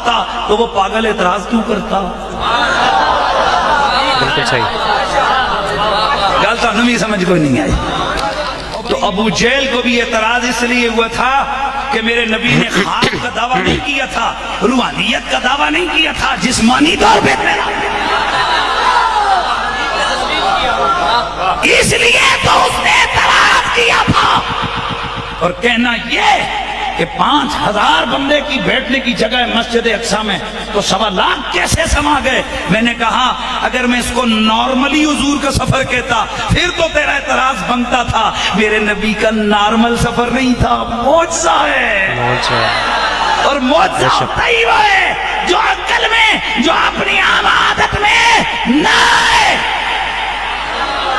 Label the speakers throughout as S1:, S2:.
S1: ہوتا تو وہ پاگل اعتراض کیوں کرتا؟
S2: بالکل صحیح.
S1: گل تو نہیں سمجھ کوئی نہیں آئی. تو ابو جہل کو بھی اعتراض اس لیے ہوا تھا کہ میرے نبی نے خواب کا دعویٰ نہیں کیا تھا, روحانیت کا دعویٰ نہیں کیا تھا, جسمانی طور پہ تھا. اس لیے تو اس نے اعتراض کیا تھا. اور کہنا یہ کہ 5000 بندے کی بیٹھنے کی جگہ ہے مسجد اقصی میں, تو 1.25 لاکھ کیسے سما گئے؟ میں نے کہا اگر میں اس کو نارملی حضور کا سفر کہتا پھر تو تیرا اعتراض بنتا تھا. میرے نبی کا نارمل سفر نہیں تھا, معجزہ ہے. اور معجزہ ہوتا ہی وہ ہے جو عقل میں, جو اپنی عام عادت میں نہ ہے.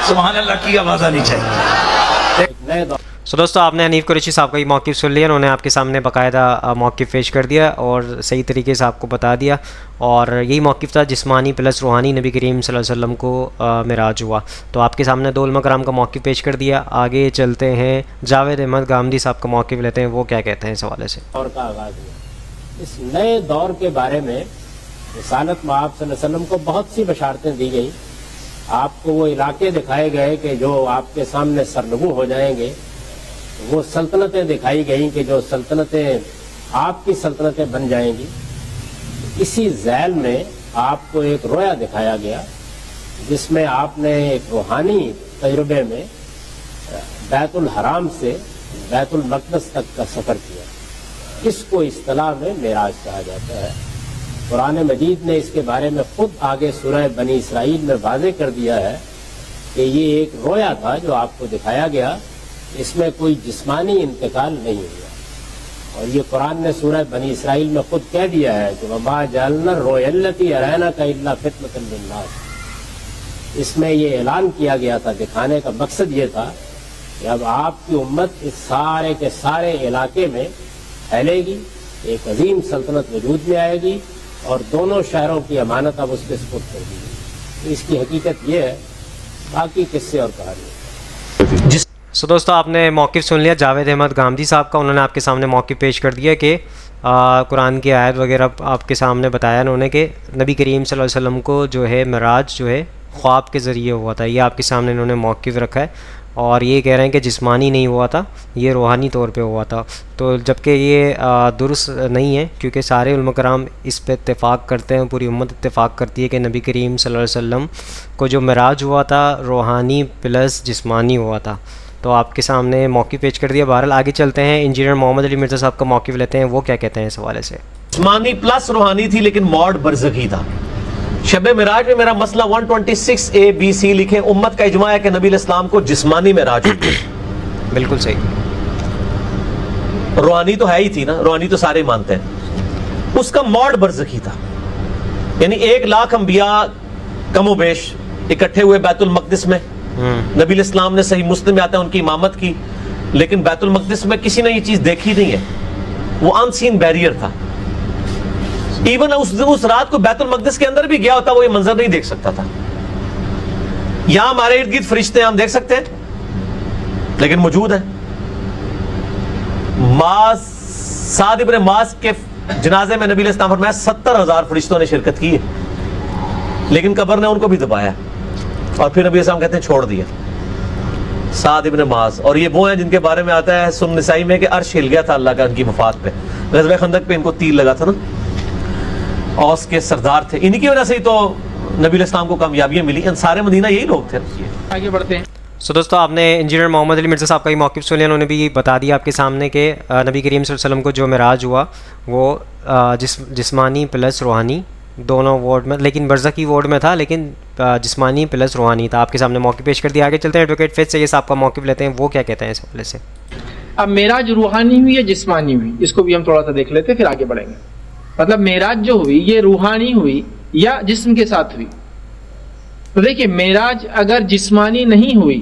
S1: سبحان اللہ کی آواز آنی چاہیے.
S2: سو دوستو آپ نے حنیف قریشی صاحب کا یہ موقف سن لیا, انہوں نے آپ کے سامنے باقاعدہ موقف پیش کر دیا اور صحیح طریقے سے آپ کو بتا دیا, اور یہی موقف تھا جسمانی پلس روحانی نبی کریم صلی اللہ علیہ وسلم کو معراج ہوا. تو آپ کے سامنے دو علماء کرام کا موقف پیش کر دیا. آگے چلتے ہیں جاوید احمد گامدی صاحب کا موقف لیتے ہیں, وہ کیا کہتے ہیں اس حوالے سے.
S3: دور کا آغاز ہوا. اس نئے دور کے بارے میں رسالت میں آپ صلی اللہ علیہ وسلم کو بہت سی بشارتیں دی گئیں. آپ کو وہ علاقے دکھائے گئے کہ جو آپ کے سامنے سرنگو ہو جائیں گے, وہ سلطنتیں دکھائی گئیں کہ جو سلطنتیں آپ کی سلطنتیں بن جائیں گی. اسی ذیل میں آپ کو ایک رویا دکھایا گیا جس میں آپ نے ایک روحانی تجربے میں بیت الحرام سے بیت المقدس تک کا سفر کیا. اس کو اصطلاح میں معراج کہا جاتا ہے. قرآن مجید نے اس کے بارے میں خود آگے سورہ بنی اسرائیل میں واضح کر دیا ہے کہ یہ ایک رویا تھا جو آپ کو دکھایا گیا, اس میں کوئی جسمانی انتقال نہیں ہوا. اور یہ قرآن نے سورہ بنی اسرائیل میں خود کہہ دیا ہے کہ وَمَا جَعَلْنَا الرُّؤْيَا الَّتِي أَرَيْنَاكَ إِلَّا فِتْنَةً لِلنَّاسِ. اس میں یہ اعلان کیا گیا تھا, دکھانے کا مقصد یہ تھا کہ اب آپ کی امت اس سارے کے سارے علاقے میں پھیلے گی, ایک عظیم سلطنت وجود میں آئے گی, اور دونوں شہروں کی امانت اب اس کے سپرد کر دی گئی. اس کی حقیقت یہ ہے, باقی قصے اور کہانی.
S2: سو دوستو آپ نے موقف سن لیا جاوید احمد گامدی صاحب کا. انہوں نے آپ کے سامنے موقف پیش کر دیا کہ قرآن کی آیت وغیرہ آپ کے سامنے بتایا انہوں نے کہ نبی کریم صلی اللہ علیہ وسلم کو جو ہے معراج جو ہے خواب کے ذریعے ہوا تھا. یہ آپ کے سامنے انہوں نے موقف رکھا ہے, اور یہ کہہ رہے ہیں کہ جسمانی نہیں ہوا تھا, یہ روحانی طور پہ ہوا تھا. تو جبکہ یہ درست نہیں ہے, کیونکہ سارے علماء کرام اس پہ اتفاق کرتے ہیں, پوری امت اتفاق کرتی ہے کہ نبی کریم صلی اللہ علیہ وسلم کو جو معراج ہوا تھا روحانی پلس جسمانی ہوا تھا. تو آپ کے سامنے موقف پیش کر دیا. بہرحال آگے چلتے ہیں, انجینئر محمد علی مرزا صاحب کا موقف لیتے ہیں, وہ کیا کہتے ہیں اس حوالے سے.
S4: جسمانی پلس روحانی تھی لیکن موڈ برزخی تھا. شب معراج میں میرا مسئلہ 126A-B-C لکھیں. امت کا اجماع ہے کہ نبی علیہ السلام کو جسمانی معراج ہوئی.
S2: بالکل صحیح.
S4: روحانی تو ہے ہی تھی نا, روحانی تو سارے مانتے ہیں. اس کا موڈ برزخی تھا, یعنی 1 لاکھ انبیاء کم و بیش اکٹھے ہوئے بیت المقدس میں. نبی علیہ السلام نے صحیح مسلم میں آتا ہے ان کی امامت کی, لیکن بیت المقدس میں کسی نے یہ چیز دیکھی نہیں ہے. وہ ان سین بیریئر تھا. ایون اس رات کو بیت المقدس کے اندر بھی گیا ہوتا وہ یہ منظر نہیں دیکھ سکتا تھا. یہاں ہمارے ارد گرد فرشتے ہیں, ہم دیکھ سکتے ہیں, لیکن موجود ہیں. سعد ابن معاذ کے جنازے میں نبی علیہ السلام فرمایا 70,000 فرشتوں نے شرکت کی ہے, لیکن قبر نے ان کو بھی دبایا, اور پھر نبی علیہ السلام کہتے ہیں چھوڑ دیا. سعد ابن معاذ, اور یہ وہ ہیں جن کے بارے میں آتا ہے سنن نسائی میں کہ عرش ہل گیا تھا اللہ کا ان کی وفات پہ. غزوہ خندق پہ ان کو تیر لگا تھا نا, اوس کے سردار تھے, انہی کی وجہ سے ہی تو نبی علیہ السلام کو کامیابیاں ملی. انصار مدینہ یہی لوگ تھے.
S3: آگے بڑھتے ہیں.
S2: سو دوستو آپ نے انجینئر محمد علی مرزا صاحب کا یہ موقف سن لیا. انہوں نے بھی بتا دیا آپ کے سامنے کہ نبی کریم صلی اللہ علیہ وسلم کو جو معراج ہوا وہ جسمانی پلس روحانی دونوں وارڈ میں, لیکن برزخی وارڈ میں تھا, لیکن جسمانی پلس روحانی تھا. آپ کے سامنے موقف پیش کر دیا. آگے چلتے ہیں ایڈوکیٹ فیض سید صاحب کا موقف لیتے ہیں, وہ کیا کہتے ہیں اس حوالے سے.
S5: اب معراج روحانی ہوئی یا جسمانی ہوئی, اس کو بھی ہم تھوڑا سا دیکھ لیتے پھر آگے بڑھیں گے. مطلب معراج جو ہوئی یہ روحانی ہوئی یا جسم کے ساتھ ہوئی. تو دیکھیے معراج اگر جسمانی نہیں ہوئی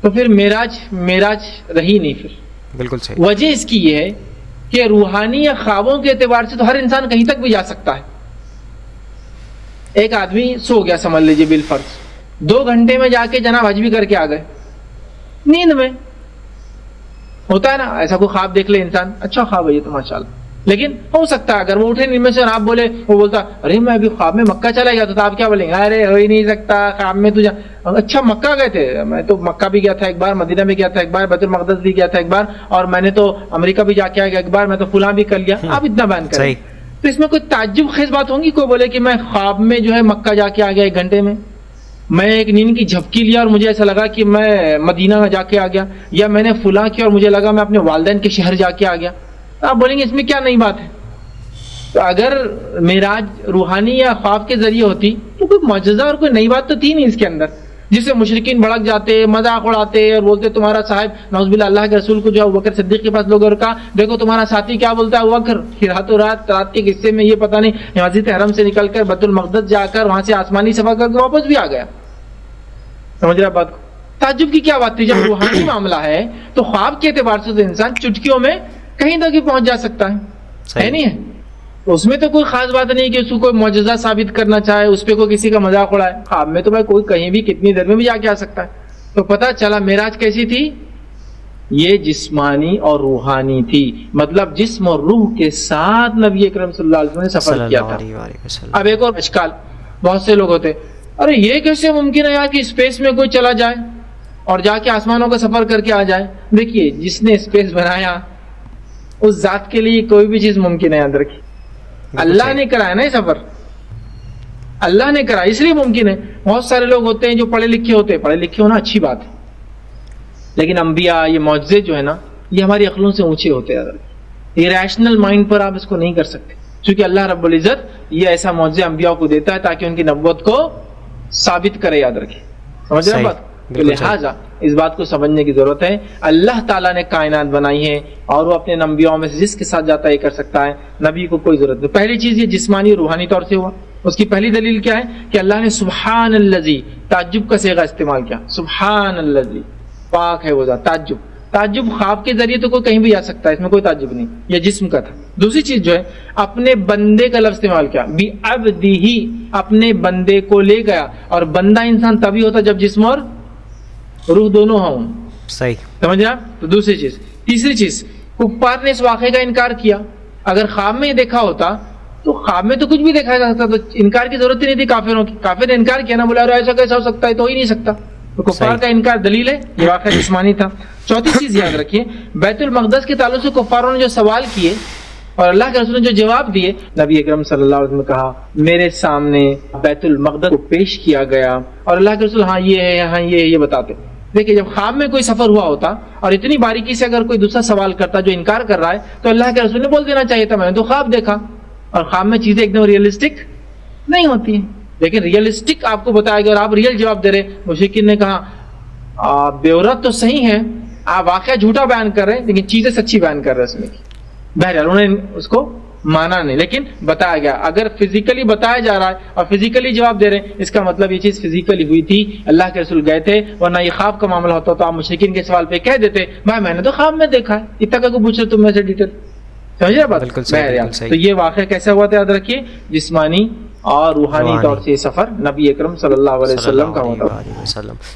S5: تو پھر معراج رہی نہیں. پھر
S2: بالکل صحیح.
S5: وجہ اس کی یہ ہے کہ روحانی یا خوابوں کے اعتبار سے تو ہر انسان کہیں تک بھی جا سکتا ہے. ایک آدمی سو گیا سمجھ لیجیے بالفرض, 2 گھنٹے میں جا کے جناب حج بھی کر کے آ گئے, نیند میں. ہوتا ہے نا ایسا, کوئی خواب دیکھ لے انسان, اچھا خواب ہے یہ تو ماشاءاللہ, لیکن ہو سکتا ہے اگر وہ اٹھے نیند میں سے اور آپ بولے, وہ بولتا ارے میں ابھی خواب میں مکہ چلا گیا, تو آپ کیا بولیں گے؟ ارے ہو ہی نہیں سکتا, خواب میں تجھے اچھا مکہ گئے تھے, میں تو مکہ بھی گیا تھا ایک بار, مدینہ بھی گیا تھا ایک بار, بیت المقدس بھی گیا تھا ایک بار, اور میں نے تو امریکہ بھی جا کے آ گیا ایک بار, میں تو فلاں بھی کر لیا. آپ اتنا بیان کریں تو اس میں کوئی تعجب خیز بات ہوگی؟ کوئی بولے کہ میں خواب میں جو ہے مکہ جا کے آ گیا 1 گھنٹے میں ایک نیند کی جھپکی لیا اور مجھے ایسا لگا کہ میں مدینہ جا کے آ گیا, یا میں نے فلاں کیا اور مجھے لگا میں اپنے والدین کے شہر جا کے آ گیا. آپ بولیں گے اس میں کیا نئی بات ہے؟ تو اگر معراج روحانی یا خواب کے ذریعے ہوتی تو کوئی معجزہ اور کوئی نئی بات تو تھی نہیں اس کے اندر, جس سے مشرکین بھڑک جاتے, مذاق اڑاتے اور بولتے تمہارا صاحب نعوذ باللہ اللہ کے رسول کو جو ابوبکر صدیق کے پاس لوگ اور کہا دیکھو تمہارا ساتھی کیا بولتا ہے ابوبکر, راتوں رات کے قصے میں یہ پتہ نہیں مسجد حرم سے نکل کر بیت المقدس جا کر وہاں سے آسمانی سفر کر کے واپس بھی آ گیا. سمجھ رہے بات کو؟ تعجب کی کیا بات تھی؟ جب روحانی معاملہ ہے تو خواب کے اعتبار سے انسان چٹکیوں میں کہیں تک ہی پہنچ جا سکتا ہے نہیں ہے؟ اس میں تو کوئی خاص بات نہیں کہ اس کو کوئی معجزہ ثابت کرنا چاہے, اس پہ کوئی کسی کا مذاق اڑائے. خواب میں تو بھائی کوئی کہیں بھی کتنی دیر میں بھی جا کے آ سکتا ہے. تو پتہ چلا معراج کیسی تھی؟ یہ جسمانی اور روحانی تھی, مطلب جسم اور روح کے ساتھ نبی اکرم صلی اللہ علیہ وسلم نے سفر کیا تھا. اب ایک اور اشکال بہت سے لوگ ہوتے, ارے یہ کیسے ممکن ہے یار کہ اسپیس میں کوئی چلا جائے اور جا کے آسمانوں کا سفر کر کے آ جائے؟ دیکھیے جس نے اسپیس بنایا اس ذات کے لیے کوئی بھی چیز ممکن ہے. یاد رکھیے اللہ نے کرایا نا یہ سفر, اللہ نے کرایا اس لیے ممکن ہے. بہت سارے لوگ ہوتے ہیں جو پڑھے لکھے ہوتے ہیں, پڑھے لکھے ہونا اچھی بات ہے, لیکن انبیاء یہ معجزے جو ہے نا یہ ہماری عقلوں سے اونچے ہوتے ہیں. یہ ریشنل مائنڈ پر آپ اس کو نہیں کر سکتے, کیونکہ اللہ رب العزت یہ ایسا معجزے انبیاء کو دیتا ہے تاکہ ان کی نبوت کو ثابت کرے. یاد رکھیں, سمجھ رہے ہیں بات؟ تو لہٰذا اس بات کو سمجھنے کی ضرورت ہے. اللہ تعالیٰ نے کائنات بنائی ہے اور وہ اپنے انبیاء میں سے جس کے ساتھ جاتا ہے یہ کر سکتا ہے, نبی کو کوئی ضرورت نہیں. پہلی چیز یہ جسمانی روحانی طور سے ہوا. اس کی پہلی دلیل کیا ہے کہ اللہ نے سبحان الذی, تعجب کا صیغہ استعمال کیا. سبحان الذی, پاک ہے وہ ذات. تعجب خواب کے ذریعے تو کوئی کہیں بھی آ سکتا ہے, اس میں کوئی تعجب نہیں, یہ جسم کا تھا. دوسری چیز جو ہے اپنے بندے کا لفظ استعمال کیا, بعبدہ, اپنے بندے کو لے گیا. اور بندہ انسان تبھی ہوتا جب جسم اور روح دونوں ہوں.
S2: صحیح,
S5: سمجھ رہا؟ تو دوسری چیز. تیسری چیز, کفار نے اس واقعے کا انکار کیا. اگر خواب میں یہ دیکھا ہوتا تو خواب میں تو کچھ بھی دیکھا جا سکتا, تو انکار کی ضرورت ہی نہیں تھی کافروں کی. کافر نے انکار کیا نا, بولا ایسا کیسا ہو سکتا ہے, تو ہی نہیں سکتا. تو کفار کا انکار دلیل ہے, یہ واقعہ جسمانی تھا. چوتھی چیز یاد رکھیے, بیت المقدس کے تعلق سے کفاروں نے جو سوال کیے اور اللہ کے رسول نے جو جواب دیے, نبی اکرم صلی اللہ علیہ وسلم نے کہا میرے سامنے بیت المقدس کو پیش کیا گیا اور اللہ کے رسول ہاں یہ ہے, ہاں یہ ہے, یہ بتاتے. دیکھیں جب خواب میں کوئی سفر ہوا ہوتا اور اتنی باریکی سے اگر کوئی دوسرا سوال کرتا جو انکار کر رہا ہے, تو اللہ کے رسول نے بول دینا چاہیے تھا میں نے تو خواب دیکھا. اور خواب میں چیزیں ایک دم ریئلسٹک نہیں ہوتی ہیں, لیکن ریئلسٹک آپ کو بتایا گیا اور آپ ریئل جواب دے رہے. مشرکین نے کہا بیورت تو صحیح ہے, آپ واقعہ جھوٹا بیان کر رہے ہیں لیکن چیزیں سچی بیان کر رہے ہیں اس میں. بہرحال انہوں نے اس کو مانا نہیں, لیکن بتایا گیا. اگر فزیکلی بتایا جا رہا ہے اور فزیکلی جواب دے رہے ہیں, اس کا مطلب یہ چیز فزیکلی ہوئی تھی, اللہ کے رسول گئے تھے. ورنہ یہ خواب کا معاملہ ہوتا تو آپ مشرکین کے سوال پہ کہہ دیتے بھائی میں نے تو خواب میں دیکھا ہے, اتنا کا پوچھ رہے تم میں سے ڈیٹیل. سمجھ رہے بات؟ تو یہ واقعہ کیسا ہوا تھا یاد رکھیے, جسمانی اور روحانی طور سے یہ سفر نبی اکرم صلی اللہ علیہ وسلم کا ہوتا ہے.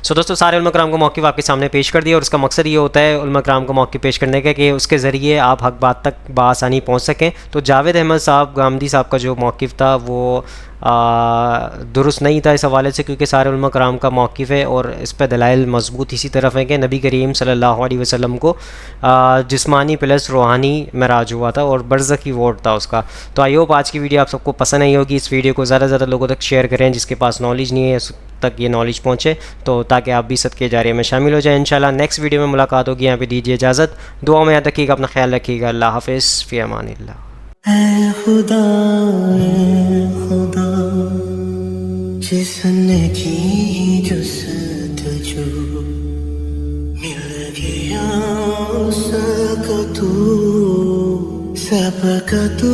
S2: سو دوستو سارے علماء کرام کو موقف آپ کے سامنے پیش کر دیا, اور اس کا مقصد یہ ہوتا ہے علماء کرام کو موقف پیش کرنے کا کہ اس کے ذریعے آپ حق بات تک بآسانی پہنچ سکیں. تو جاوید احمد صاحب گامدی صاحب کا جو موقف تھا وہ درست نہیں تھا اس حوالے سے, کیونکہ سارے علماء کرام کا موقف ہے اور اس پہ دلائل مضبوط اسی طرف ہیں کہ نبی کریم صلی اللہ علیہ وسلم کو جسمانی پلس روحانی معراج ہوا تھا اور برزخی وارڈ تھا اس کا. تو آئی ہوپ آج کی ویڈیو آپ سب کو پسند آئی ہوگی. اس ویڈیو کو زیادہ سے زیادہ لوگوں تک شیئر کریں جس کے پاس نالج نہیں ہے اس تک یہ نالج پہنچے, تو تاکہ آپ بھی صدقے جاریہ میں شامل ہو جائیں. انشاءاللہ نیکسٹ ویڈیو میں ملاقات ہوگی. یہاں پہ دیجیے اجازت, دعا میں یاد رکھیے گا, اپنا خیال رکھیے گا. اللہ حافظ, فی امان اللہ.
S6: اے خدا جس نے کی جستجو مل گیا اس کا تو سب کا تو